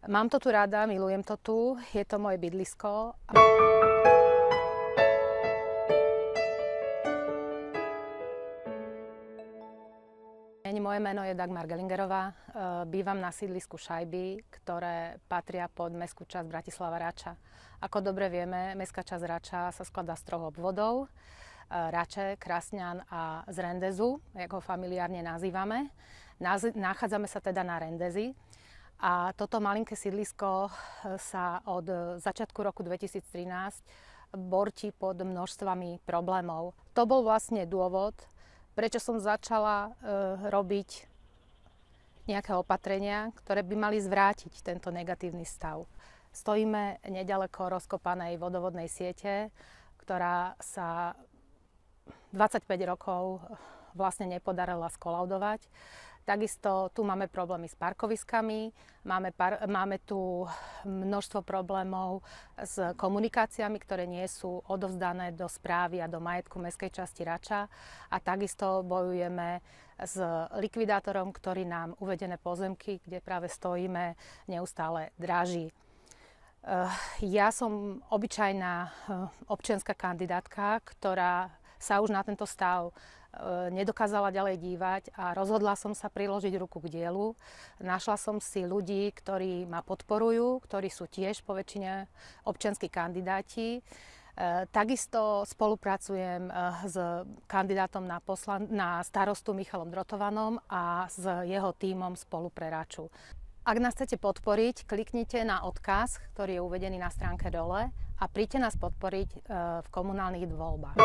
Mám to tu rada, milujem to tu, je to moje bydlisko. Moje meno je Dagmar Gellingerová, bývam na sídlisku Šajby, ktoré patria pod mestskú časť Bratislava Rača. Ako dobre vieme, mestská časť Rača sa skladá z 3 obvodov. Rače, Krasňan a z Rendezu, ako ho familiárne nazývame. Nachádzame sa teda na Rendezi. A toto malinké sídlisko sa od začiatku roku 2013 bortí pod množstvami problémov. To bol vlastne dôvod, prečo som začala robiť nejaké opatrenia, ktoré by mali zvrátiť tento negatívny stav. Stojíme nedaleko rozkopanej vodovodnej siete, ktorá sa 25 rokov vlastne nepodarila skolaudovať. Takisto tu máme problémy s parkoviskami, máme tu množstvo problémov s komunikáciami, ktoré nie sú odovzdané do správy a do majetku mestskej časti Rača. A takisto bojujeme s likvidátorom, ktorý nám uvedené pozemky, kde práve stojíme, neustále dráži. Ja som obyčajná občianska kandidátka, ktorá sa už na tento stav nedokázala ďalej dívať a rozhodla som sa priložiť ruku k dielu. Našla som si ľudí, ktorí ma podporujú, ktorí sú tiež po väčšine občianski kandidáti. Takisto spolupracujem s kandidátom na starostu Michalom Drotovanom a s jeho tímom Spolu pre Raču. Ak nás chcete podporiť, kliknite na odkaz, ktorý je uvedený na stránke dole a príďte nás podporiť v komunálnych voľbách.